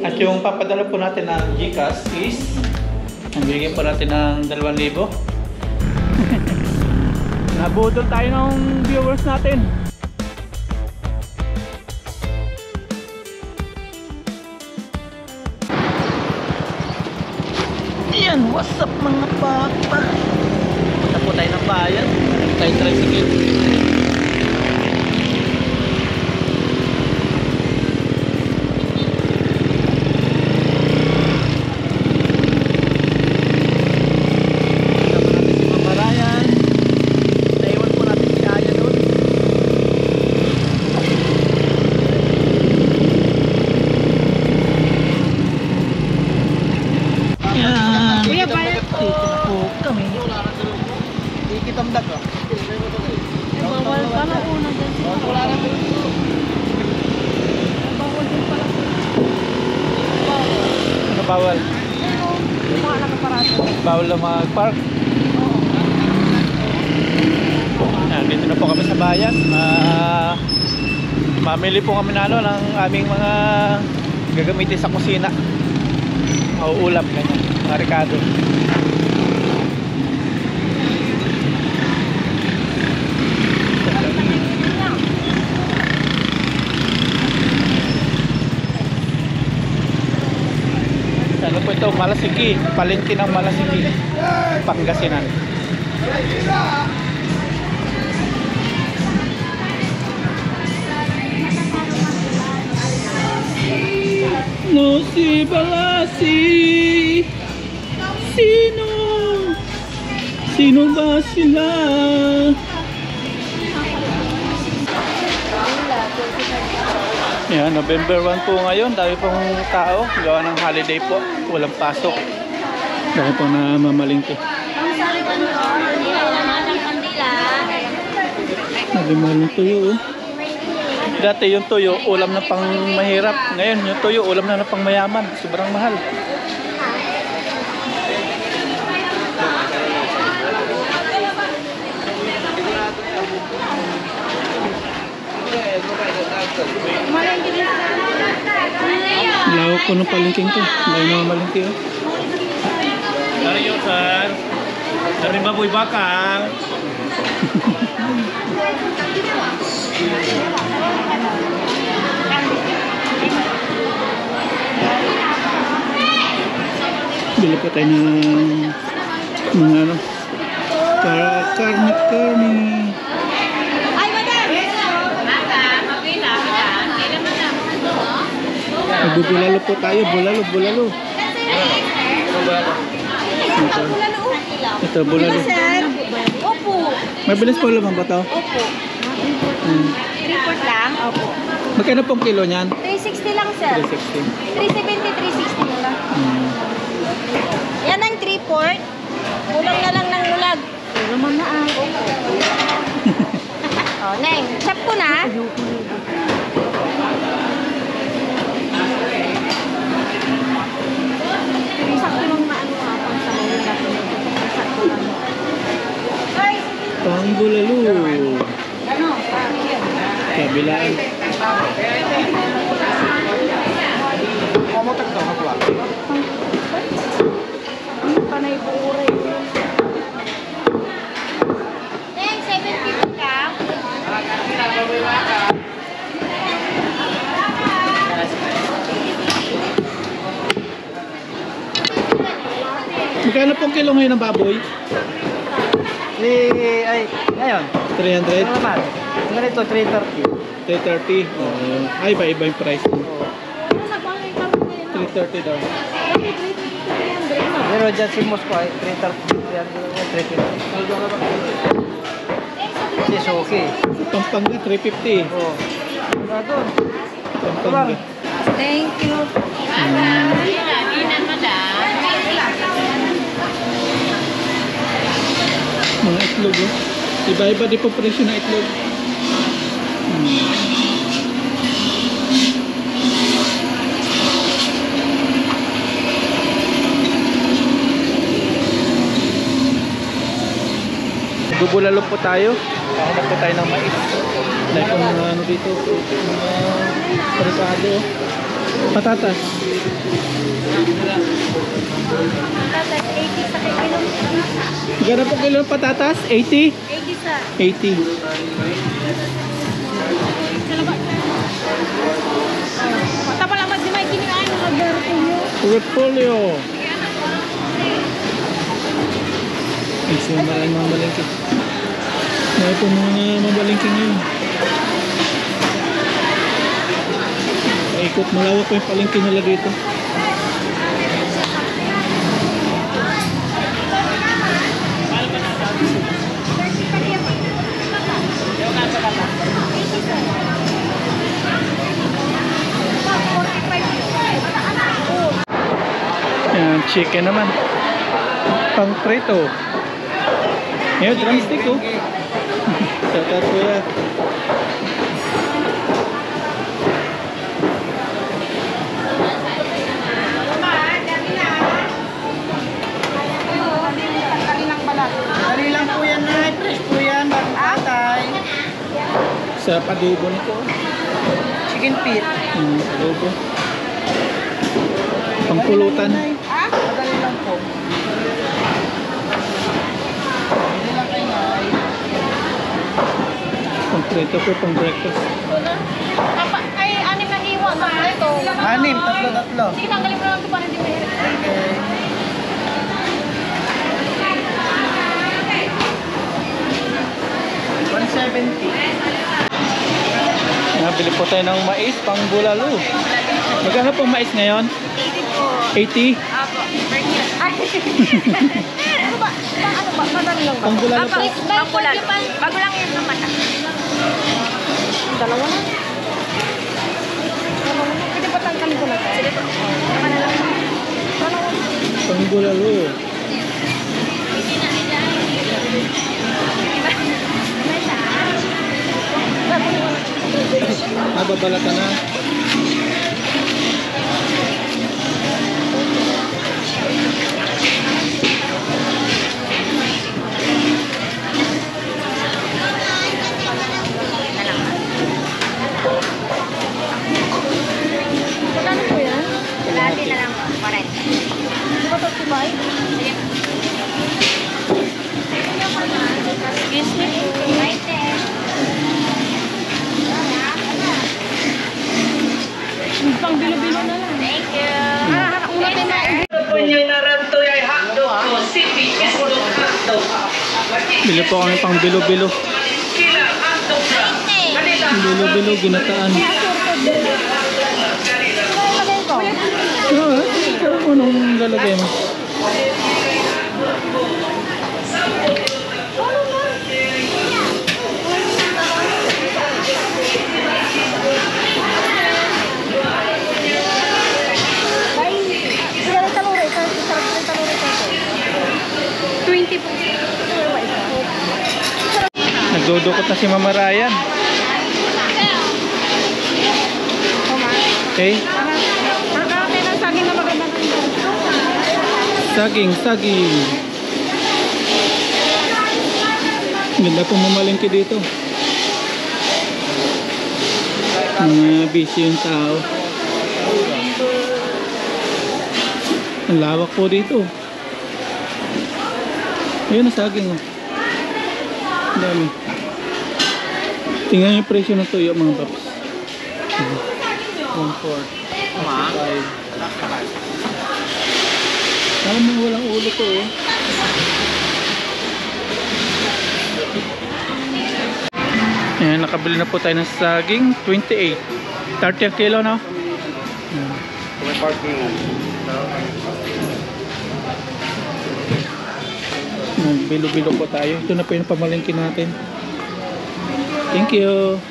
At yung papadala po natin ng GCash is nabigyan po natin ng 2,000. Nabudol tayo ng viewers natin. Yan, what's up mga papa? Punta po tayo ng bayan. Tayo tricycle. Bawal pala una dyan. Bawal din pala. Ano bawal? Yung mga nakaparado. Bawal lang mag-park? Dito na po kami sa bayan. Mamili po kami na ng aming mga gagamitin sa kusina. Mauulam ganyan, mga rekado. Ano po ito? Malasiki. Palengke ng Malasiki, Pangasinan. No si Balasi. Sino ba sila? Yan, November 1 po ngayon. Dami pong tao. Gawa ng holiday po. Walang pasok. Dahil po na mamalingke. Ang salipan ko, naman ng kandila. Nagimahal ng tuyo. Dati yung tuyo, ulam na pang mahirap. Ngayon, yung tuyo, ulam na pang mayaman. Sobrang mahal. Lawak ko ng palengking ko. Dahil na mamalingke. Dari yun, sir. Dari baboy bakang. Bili po tayo ng mga ano, karne. Ay, madam! Madam, mabila. Hindi naman na. Nagbubulalo po tayo. Bulalo. Ito, bulalo. Sir? Opo. May bilis po laman ba ito? Opo. 3-4 lang? Opo. Magkano pong kilo niyan? 360 lang, sir. 360. 370, 360 lang. Yan ang 3-4. Kulang na lang ng ulag. Naman na ah. Oh, Neng, chop ko na. Sakto lang na ano ha, pang sa mga sakto lang. Pang bulalo. Ano? Kabilaan. Panay buure. Neng, 750 ka? Magkano pong kilo ngayon ng baboy? Ay, ngayon. 300? Ano naman? Ganito, 330. 330? Ay, iba yung price. Ano sa bangay ka mo ngayon? 330 daw. Pero dyan si Moscow ay 330. 350. Si Suki. Sa Pampanga, 350. Oo. Wala doon. Pampanga. Thank you. Mga itlog, oh. Iba-iba din po presyo ng itlog. Bubulalo po tayo. Kahanap po tayo ng mais. Dahil po mga ano dito, mga parisado. Patatas. Patatas, 80 sa kilo. Magkano po kilo ng patatas? 80? 80 sa. 80. Mata pala mas di may kinikaan ng Alberto. Repolyo. Ito maraming mga malengke. May po mga mabalengke ngayon. Ikot malawak po yung palengke nila dito. Yan, chicken naman. Pang prito. Yan, drumstick oh. Shoutout po yan. Dali lang po yan na. Fresh po yan. Bagong patay. Sa padubo nito. Chicken feet. Padubo. Pangpulutan. Madali lang po. Dali lang kayo na. Pang prito po, pang breakfast. Ay, anim na hiwa. Ito. Anim, tatlo. Sige, tanggalin mo lang ito para hindi mahirap. Okay. Nabili po tayo ng mais, pang bulalo. Magkano po mais ngayon? 80? Apo. Ay. Ano ba? Madali lang ba? Pang bulalo po. Bago lang yan ng mata. Dalawa na. Pwede ba tanggalin ko na? Sige po. Pang bulalo. Nababalata na. Magkano po yan? Lagi na lang. 40. Di ba 35? Excuse me. Right there. Pang bilo-bilo na lang. Thank you. Una tayo na. Punyang naranto ay hotdog ko, sipi, isdog hotdog. Bili po kami pang bilo-bilo. Sila hotdog na. Bilo-bilo, ginataan. Lagay ko. Anong lalagay mo? Ay, sige rin taluri. Sarap rin taluri ko. 20 po. Nagdudukot na si Mama Ryan. Okay? Nakakatay ng saging na magandang Saging. Ganda po mamalengke dito. Mga busy yung tao. Ang lawak po dito. Ayun ang saging oh. Ang dami. Tingnan yung presyo ng tuyo mga paps. 1.4. Alam mo walang ulo ko oh. Ayan, nakabili na po tayo ng saging 28. 30 ang kilo no? May parking. Bilo-bilo po tayo. Ito na po yung pamalingkin natin. Thank you.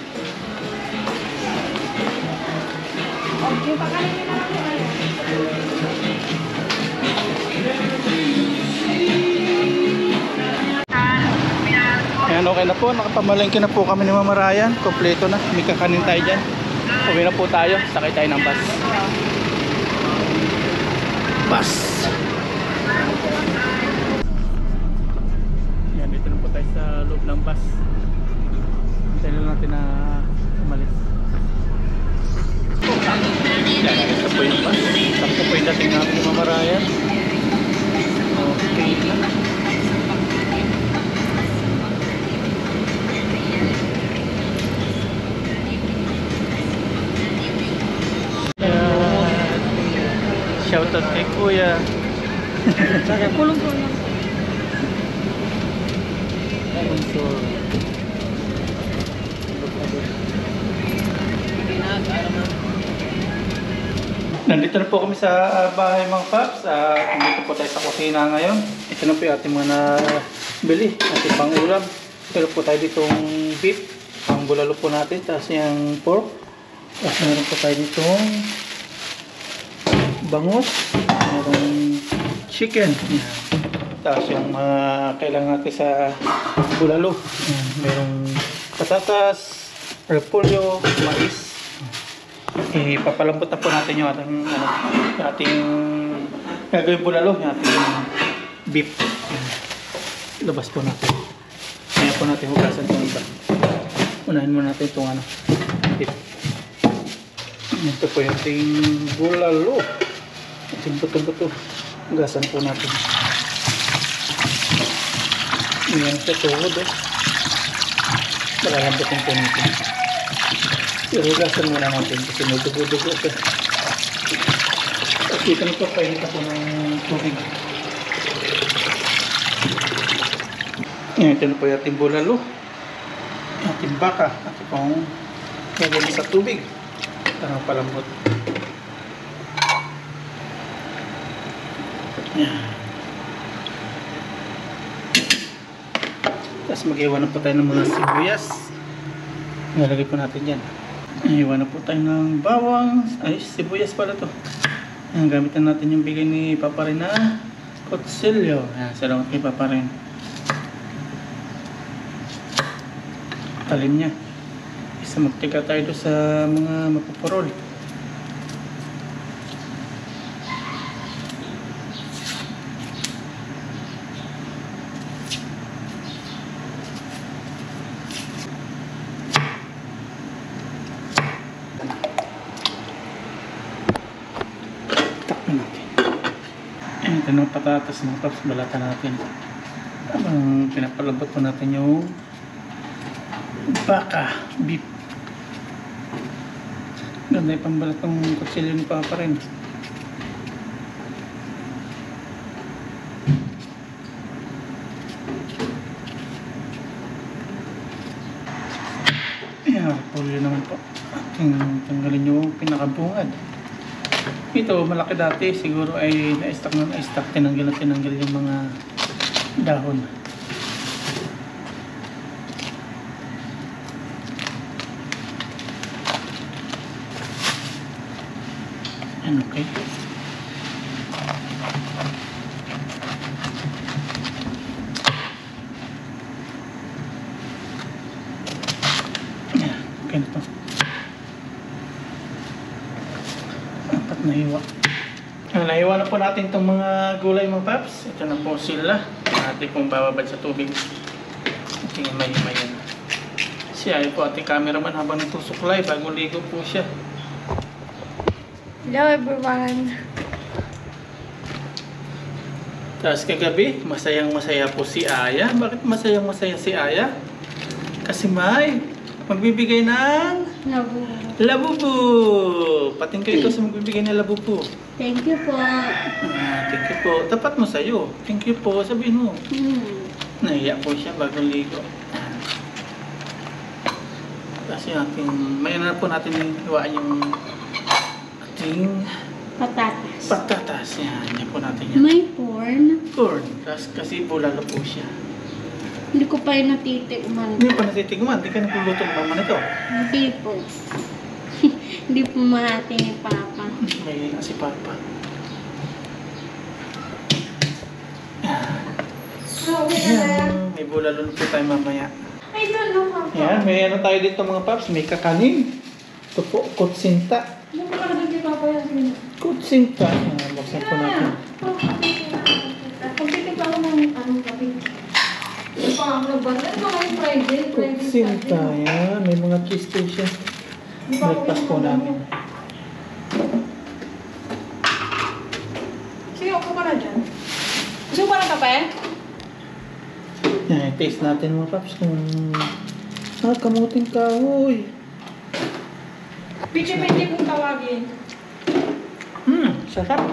Ayan, okay na po. Nakapamalingkin na po kami ni Mama Ryan. Kompleto na. May kakanin tayo dyan. Uwi na po tayo. Sakay tayo ng bus. Yan, dito na po tayo sa loob ng bus. Hintayin lang natin na umalis. Yan, dating namin ni Mama Ryan. Okay na. Shoutout kay Kuya. Kulong-kulong. Nandito na po kami sa bahay mga paps. Nandito po tayo sa kusina ngayon. Ito na po yung ating mga nabili. Ating pang ulam. Ito po tayo ditong beef. Pang bulalo po natin. Tapos yung pork. Tapos meron po tayo ditong bangus. Merong chicken. Yan. Tapos yung mga kailangan natin sa bulalo. Yan. Merong patatas, repolyo, mais. Papalambot na po natin yung ating gagawin bulalo, yung ating beef. Labas po natin. Kaya po natin hugasan itong iba. Unahin mo natin itong beef. Ito po yung ating bulalo. Ating buto-buto. Hugasan po natin. Yan siya tuhod Malalambutin po natin. Ihugasan muna natin kasi may dugo-dugo siya. At dito nito pahinit ako ng tubig. Ito na po yung ating bulalo. Ating baka. At itong gagawin sa tubig. Para palambot. Yan. Tapos mag-iwan na po tayo ng mga sibuyas. Nalagay po natin yan. Iwan na po tayo ng bawang. Ay, sibuyas pala to. Ayan, gamitan natin yung bigay ni Papa Ren na kutsilyo. Ayan, salamat kay Papa Ren. Talim niya. Isa magtiga tayo doon sa mga mapupurol. Ito ng patatas mga paps, balatan natin. Habang pinapalabot po natin yung baka, beef. Ganda yung pambalat ng kutsilyo ni Papa Ren. Ayan, repolyo naman po. Ating tanggalin yung pinakabungad. Ito, malaki dati. Siguro ay na-stock na na-stock. Tinanggal yung mga dahon. Yan, okay. Yan, okay na to. Nahiwa. Nahiwa na po natin itong mga gulay mga paps. Ito na po sila. Ating pong bababad sa tubig. Tingin may yan. Si Ay po ating cameraman habang nagtusuklay. Bagong ligo po siya. Hello everyone. Tapos kagabi, masayang masaya po si Aya. Bakit masayang masaya si Aya? Kasi may magbibigay ng labubu. Pating kayo ito sa magbibigay ng labubu. Thank you po. Thank you po. Tapat mo sa'yo. Thank you po. Sabihin mo. Nahiya po siya bagong ligo. Kasi ating, may na po natin iwaan yung ating patatas. Yan po natin yan. May corn. Corn. Kasi bulalo po siya. Hindi ko pa yung natitikman. Hindi pa natitigman. Hindi ka nagluluto ng mama nito. Hindi po. Hindi po mahati ni Papa. May si Papa. Ayan. May bulalo po tayo mamaya. I don't know, Papa. Ayan. May ano tayo dito mga paps. May kakanin. Ito po. Kutsinta. Hindi ko nakalagay kay Papa yan. Kutsinta. Ayan. Buksan po natin. Pagtitik ako ng anong kape. Kutsinta. Ayan. May mga cheese station. Breakfast po namin. Sige, upo ka na dyan. Gusto mo ba ng kape? Yan, taste natin mga paps kung... kamuting kahoy. Pichi-pichi kung tawagin. Sarap.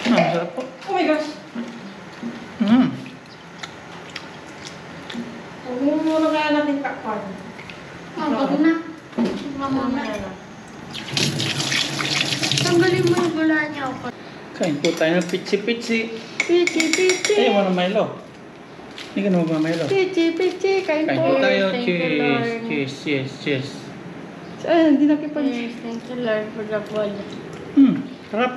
Sarap po. Oh my gosh. Muna kaya natin takpan. Wag na. Mamaya na. Tanggalin mo yung gula niya ako. Kain po tayo ng pitsi-pitsi. Pichi-pichi. Eh, wala Milo. Hindi ka naman ba Milo? Pichi-pichi. Kain Kain po. po tayo. Thank you, Cheers. Lord. Cheers. Cheers. Cheers. Ay, hindi nakipag... Yes, thank you, Lord, for the food. Sarap.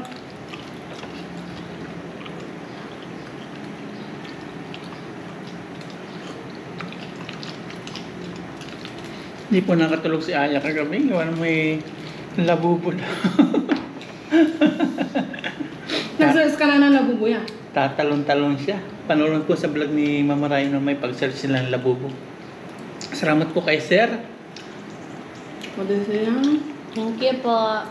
Hindi po nakatulog si Aya kagabi. Gawa na may labubo na. Nag-search ka na ng labubuya. Tatalon-talon siya. Panonood ko sa vlog ni Mama Ryan na may pag-search sila ng labubo. Salamat po kay Sir. What is it? Thank you po.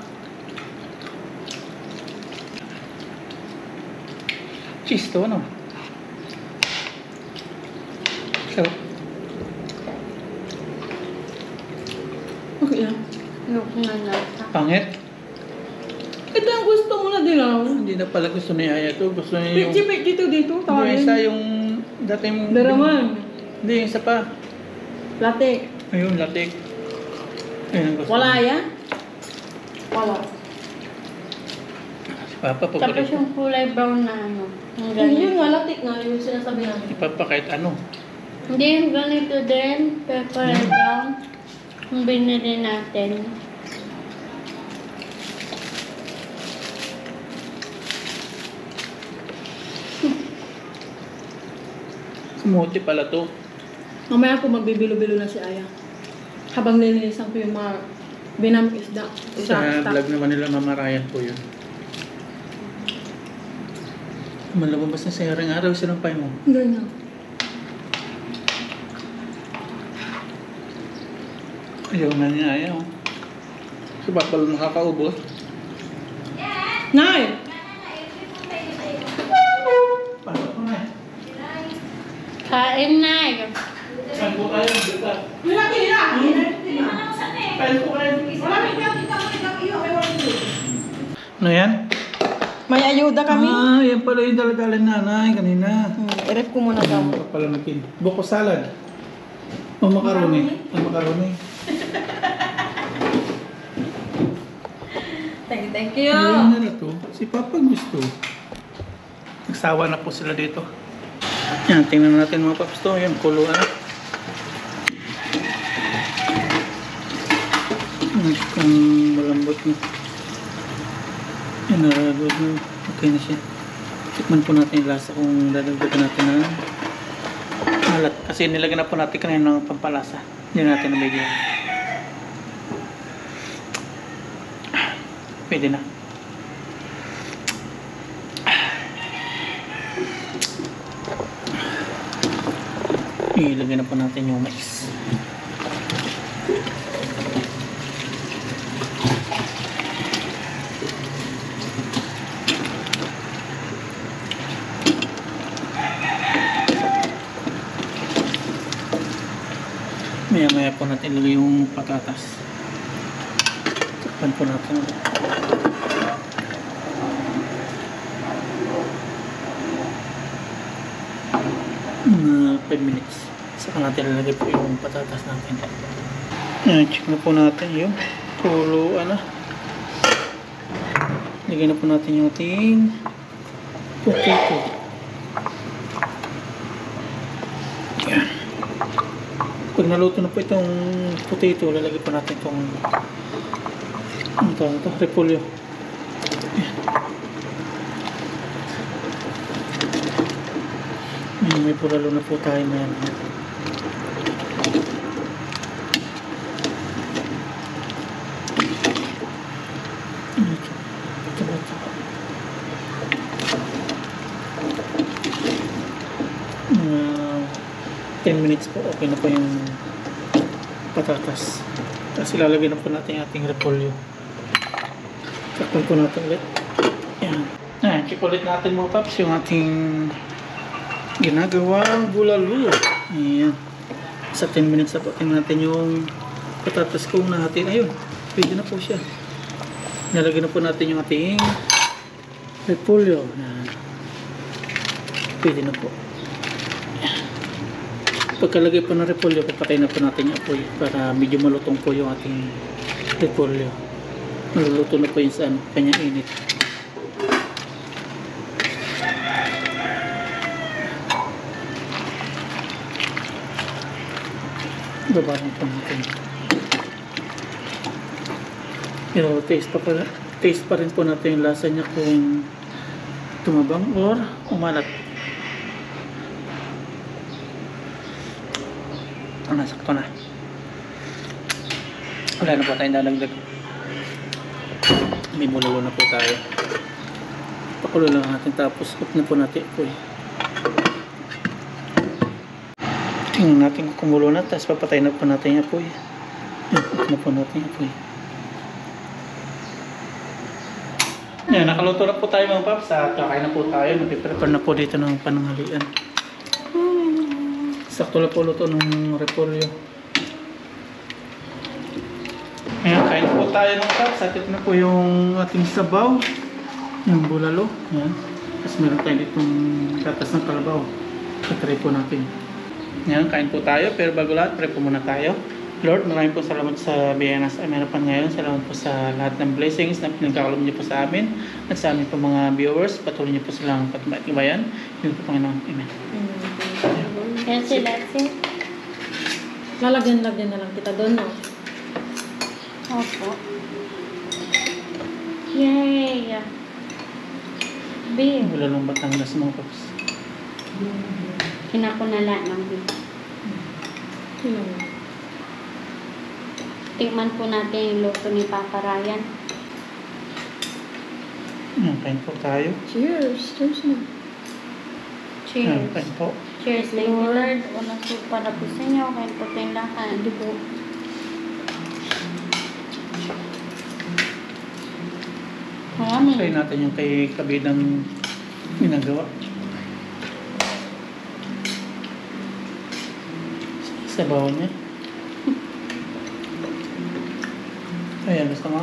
Cheese to, ano? Sarap. Okay lang. Look na lasa. Pangit. Ito ang gusto mo na dilaw. Hindi na pala gusto ni Aya to. Gusto niya yung... Pichi-pichi dito. Yung Tawagin. isa yung dating... Daraman. Hindi, yung isa pa. Latte. Ayun, latik. Ayun ang gusto. Wala yan? Wala. Si Papa, Tapos paborito. yung kulay brown na ano. Yung Yun ganito. nga, latik nga. Yung sinasabi namin. Si Papa kahit ano. Hindi yung ganito din. Pero kulay brown. Yung binili natin. Sumuti pala to. Mamaya po magbibilo-bilo na si Aya. Habang nilinisan ko yung mga binam isda. Sa vlog naman nila Mama Ryan po yun. Malabas na sa haring araw, sinampay mo. Ganyan. Ayaw na niya, ayaw. Si Papa lang nakakaubos. Nay! Paano ko na? Kain na yun. Kain po kayo, dito. Laki na! Kain po kayo. Ano yan? May ayuda kami. Ah, yan pala yung dala-dala ni nanay kanina. I-rep ko muna daw. Ano pala natin? Buko salad. O macaroni. Ang macaroni. Thank you. Ayun na to. Si Papa gusto. Nagsawa na po sila dito. Yan, tingnan natin mga paps to. Yan, kulo na. Kung malambot na. Yan, naragod na. Okay na siya. Tikman po natin yung lasa kung dadagdagan natin na malat. Kasi nilagyan na po natin kanina ng pampalasa. Hindi natin nabigyan. Pwede na. Ilagyan na po natin yung mais. Maya-maya po natin ilagay yung patatas. Takpan po natin ulit. Mga 5 minutes. Saka natin ilalagay po yung patatas natin. Yan, check na po natin yung kuluan na. Lagyan na po natin yung ating potato. Yan. Pag naluto na po itong potato, lalagay po natin itong ano ito, repolyo. Yan, may pulalo na po tayo na yan. Uh, 10 minutes po, okay na po yung patatas. Tapos ilalagay na po natin yung ating repolyo. Takpan po natin ulit. Yan. Ayan, check ulit natin mga paps yung ating ginagawang bulalo. Ayan. Sa 10 minutes na po, tingnan natin yung patatas kong natin. Ayun, pwede na po siya. Nalagyan na po natin yung ating repolyo. Ayan. Pwede na po. Pagkalagay po ng repolyo, papatay na po natin yung apoy para medyo malutong po yung ating repolyo. Maluluto na po yung sa kanyang init. Babaran po natin. Pero taste pa rin po natin yung lasa niya kung tumabang or umalat. Nasakto na. Wala na po tayong dadagdag. May bulalo na po tayo. Pakulo lang natin tapos off na po natin ito. Tingnan natin kung kumulo na tapos papatay na po natin yung apoy. Off na po natin yung apoy. Yan, nakaluto na po tayo mga paps at kakain na po tayo. Mag-prepare na po dito ng pananghalian. Sakto na po luto ng repolyo. Ayan, kain po tayo ng paps. At ito na po yung ating sabaw. Yung bulalo. Ayan. Tapos meron tayo ditong gatas ng kalabaw. Katry po natin. Ayan, kain po tayo. Pero bago lahat, pray po muna tayo. Lord, maraming po salamat sa biyaya na sa amin ngayon. Salamat po sa lahat ng blessings na pinagkakalog niyo po sa amin. At sa amin po mga viewers, patuloy niyo po silang patibay-tibayan. Yun po Panginoon. Amen. Yan sila, sis. Lalagyan na lang kita doon, no? Opo. Yay! Big. Wala nung Batangas mga paps. Kinakunala ng big. Sino? Tingnan po natin yung luto ni Papa Ryan. Ayan, kain po tayo. Cheers! Cheers na. Ayan, Cheers. kain po. Cheers, Lord. Unang po para po sa inyo. Kain po tayong lahat. Di po. Try natin yung kay kabidang ginagawa. Sabaw niya. Ayan, gusto mo?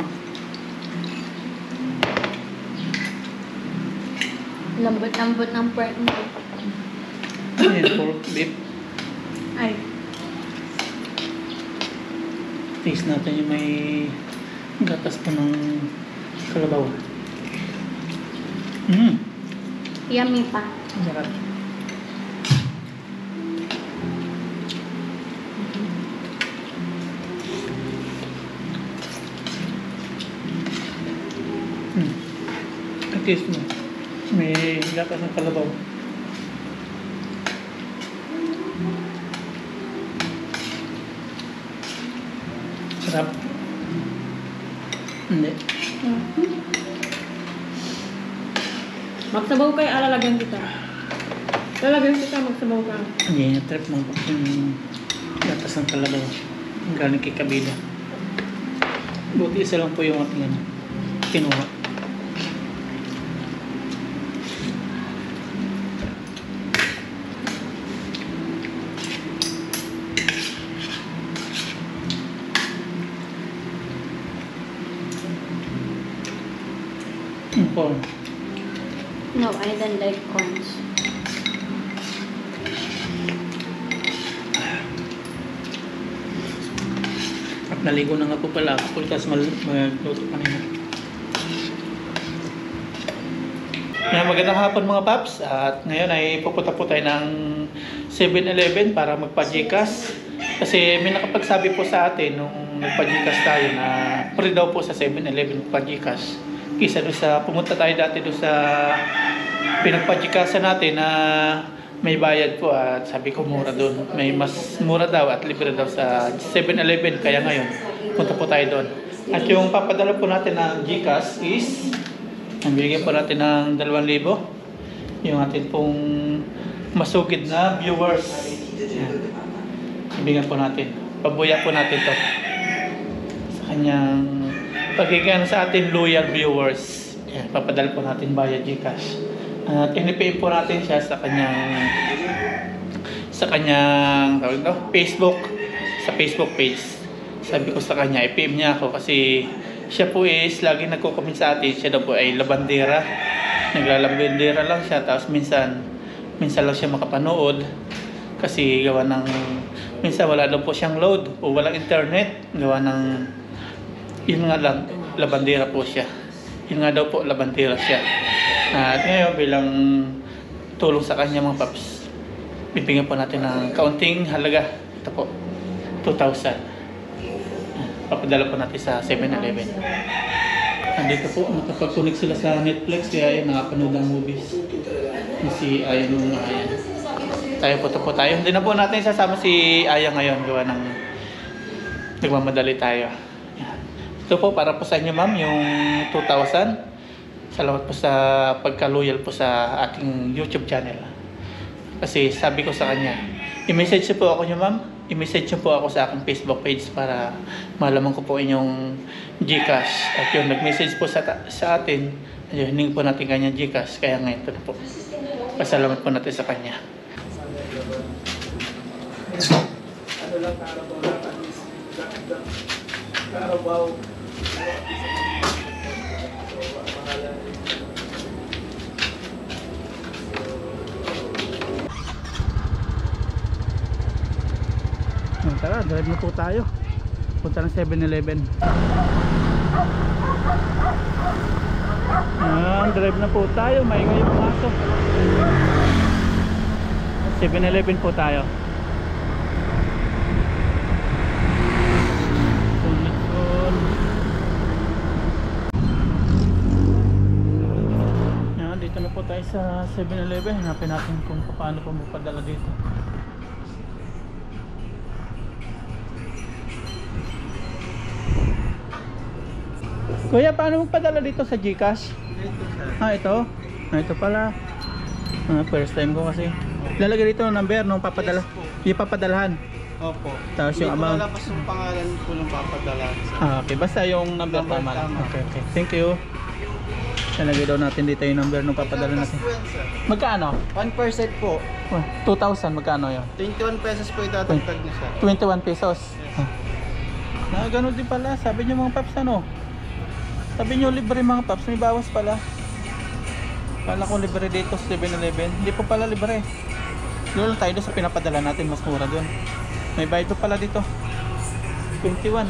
Lambot-lambot ng pork mo. Ayan, pork beef. Ay. Taste natin yung may gatas pa ng kalabaw. Yummy pa. Sarap. Taste mo. May gatas ng kalabaw. Sarap. Hindi. Magsabaw kayo, alalagyan kita. Lalagyan kita, magsabaw ka. Hindi niya trip mo yung gatas ng kalabaw. Ang galing kay kabila. Buti isa lang po yung ating kinuha. Corn. No, I don't like corns. At naligo na nga po pala ako kasi magluto kanina. Magandang hapon mga paps. At ngayon ay pupunta po tayo ng 7-Eleven para magpa-Gcash. Kasi may nakapagsabi po sa atin nung nagpa-Gcash tayo na free daw po sa 7-Eleven magpa-Gcash. Kisa doon sa pumunta tayo dati doon sa pinagpa-Gcash natin na may bayad po at sabi ko mura doon. May mas mura daw at libre daw sa 7-Eleven. Kaya ngayon, punta po tayo doon. At yung papadala po natin ng Gcash is, ang bigyan po natin ng 2,000. Yung atin pong masugid na viewers. Bigyan po natin. Pabuya po natin to sa kanyang pagiging sa ating loyal viewers. Yan, papadala po natin via GCash. At in-pay po natin siya sa kanyang tawag ito, Facebook, sa Facebook page. Sabi ko sa kanya, i-PM niya ako kasi siya po is lagi nagko-comment sa atin. Siya daw po ay labandera. Naglalabandera lang siya, tapos minsan lang siya makapanood kasi gawa ng minsan wala daw po siyang load o walang internet, gawa ng yun nga lang, labandera po siya. Yun nga daw po, labandera siya. At ngayon bilang tulong sa kanya mga paps, bibigyan po natin ng kaunting halaga. Ito po, 2,000. Papadala po natin sa 7-Eleven. Andito po, nakapag-connect sila sa Netflix, kaya yan, nakapanood ng movies. Si Aya nung Aya. Tayo po tayo. Hindi na po natin sasama si Aya ngayon, gawa ng nagmamadali tayo. Yan. Ito po, para po sa inyo ma'am, yung 2,000. Salamat po sa pagka-loyal po sa ating YouTube channel. Kasi sabi ko sa kanya, i-message po ako nyo ma'am, i-message nyo po ako sa aking Facebook page para malaman ko po inyong GCash. At yun, nag-message po sa atin, ayun, hiningi po natin kanyang GCash, kaya ngayon ito na po. Pasalamat po natin sa kanya. Ano lang, Carabao. Tara, drive na po tayo. Punta ng 7-Eleven. Drive na po tayo. Maingay yung pasok. 7-Eleven po tayo. Dito na po tayo sa 7-Eleven. Hanapin natin kung paano po mapadala dito. Kuya, paano magpadala dito sa GCash? Ito? Ito pala. First time ko kasi. Lalagay dito ng number nung papadala. Yung papadalahan. Opo. Tapos yung amount. Hindi ko lalabas yung pangalan ko ng papadala. Okay, basta yung number tama lang. Okay. Thank you. Lalagay daw natin dito yung number nung papadala natin. Magkano? 1% po. 2,000, magkano yun? 21 pesos po itatagtag niya siya. 21 pesos. Ganun din pala. Sabi niyo mga paps ano? Sabi niyo libre mga paps, may bawas pala. Kala ko libre dito sa 7-Eleven. Hindi po pala libre. Doon lang tayo doon sa pinapadala natin, mas mura doon. May bayad po pala dito. 21.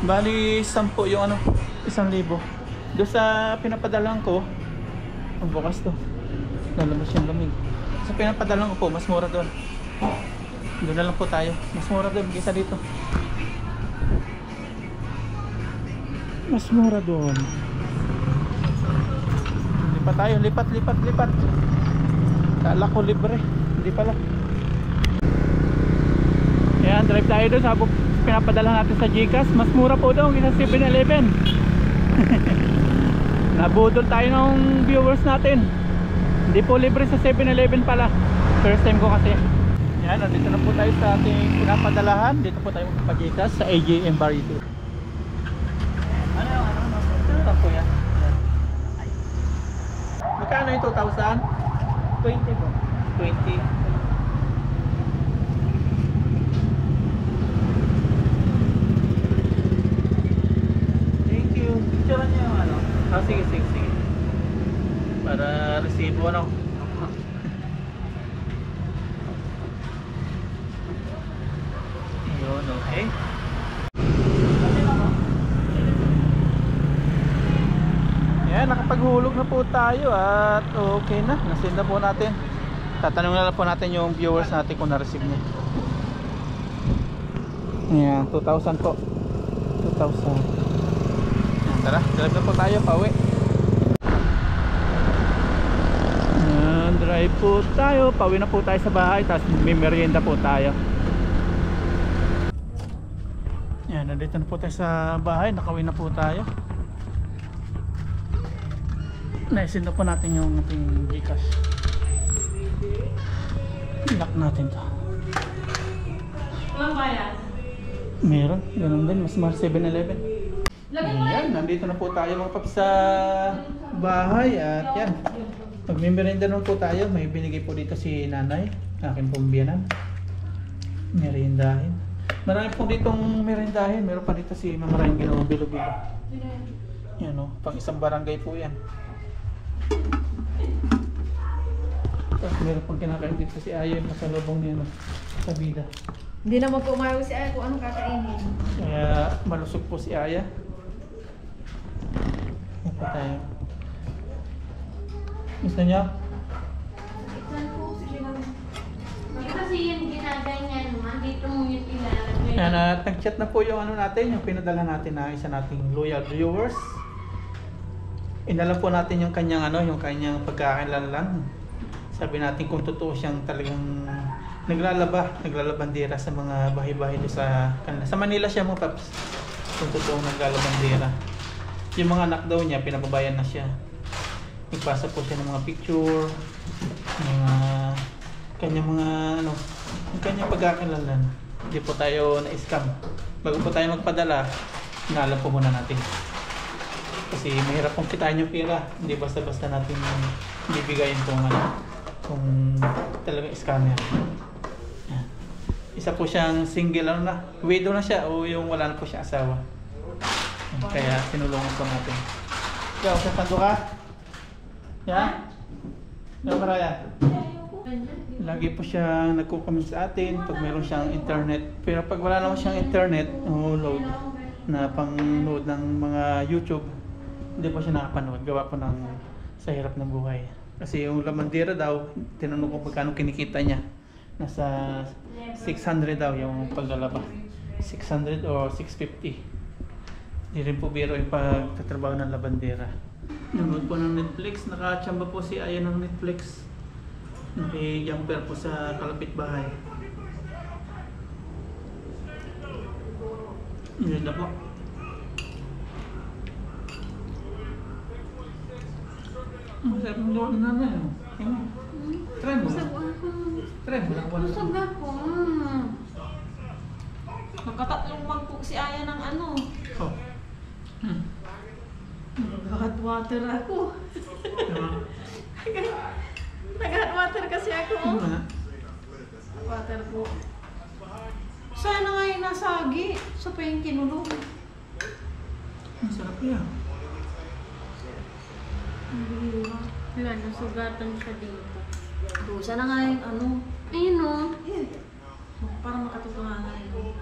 Bali 10 yung ano, 1,000. Doon sa pinapadalan ko, ang bukas to. Lalabas yung lamig. Sa pinapadalan ko po, mas mura doon. Doon na lang po tayo. Mas mura doon kaysa dito. Mas mura doon. Lipat tayo, lipat. Kala ko libre, hindi pala. Ayan, drive tayo doon sa pinapadala natin sa GCash. Mas mura po doon kaysa 7-Eleven. Nabudol tayo ng viewers natin. Hindi po libre sa 7-Eleven pala. First time ko kasi. Ayan, nandito na po tayo sa ating pinapadalahan. Dito po tayo magpa-GCash sa AJM Barito. Ano po yan? Magkano yung 2,000? 20 po. 20. Thank you. Picture niyo yung ano? Sige. Para resibo ano? Yun, okay. Ayan, nakapaghulog na po tayo at okay na, nasend na po natin. Tatanungin na lang po natin yung viewers natin kung na-receive niya. Ayan, 2,000 po. 2,000. Ayan, tara, drive na po tayo, pauwi. Ayan, drive po tayo, pauwi na po tayo sa bahay, tapos may merienda po tayo. Ayan, nandito na po tayo sa bahay, nakauwi na po tayo. Naisin na po natin yung ating GCash. Lock natin to. Walang bayad. Meron, ganun din. Mas mahal 7-Eleven. Ayan, nandito na po tayo mga paps sa bahay at yan. Magme-merenda naman po tayo. May binigay po dito si nanay, akin pong biyanan. Merindahin. Marami po ditong merindahin. Meron pa dito si Mama Ryan ginawang bilo-bilo. Yan o, pang isang barangay po yan. Tapos meron pong kinakain dito si Ayo yung masalubong niya no, sa bida. Hindi naman po umayaw si Aya kung anong kakainin. Kaya malusog po si Aya. Yan po tayo. Gusto niya? Kasi yung ginaganyan mo, dito mo yung ilalagay. Yan at nag-chat na po yung ano natin, yung pinadala natin na isa nating loyal viewers. Inala po natin yung kanyang ano, yung kanyang pagkakakilanlan. Sabi natin kung totoo siyang talagang naglalabandera sa mga bahay-bahay doon sa kanila. Sa Manila siya mga paps. Kung totoo naglalabandera. Yung mga anak daw niya, pinababayan na siya. Nagpasa po siya ng mga picture, mga kanyang mga ano, yung kanyang pagkakakilanlan. Hindi po tayo na-scam. Bago po tayo magpadala, inalam po muna natin. Kasi mahirap pong kitain yung pera. Hindi basta-basta natin bibigayin kung ano, kung talagang scammer. Yan. Isa po siyang single ano na, widow na siya o yung wala na po siya asawa. Yan. Kaya tinulungan po natin. Ikaw, sasando ka? Yan? Ano ka Raya? Lagi po siyang nagko-comment sa atin pag meron siyang internet. Pero pag wala naman siyang internet, load na pang-load ng mga YouTube, hindi po siya nakapanood. Gawa po ng sa hirap ng buhay. Kasi yung lamandera daw, tinanong ko magkano kinikita niya. Nasa 600 daw yung paglalaba. 600 or 650. Hindi rin po biro yung pagtatrabaho ng labandera. Nanood po ng Netflix. Nakachamba po si Aya ng Netflix. Naki-jumper po sa kalapit bahay. Yun na po. Ang sarap ng luwan na naman. Try mo. Try mo. Busog ako. Nakatatlong mag po si Aya ng ano. Oh. Nag-hot water ako. Diba? Nag-hot water kasi ako. Ano nga? Water po. Sana nga yung nasagi. Sa pa yung kinulong. Ang sarap yan. Wala, nasugatan siya dito. Sana nga yung ano. Ayun o. Para makatutunan na rin.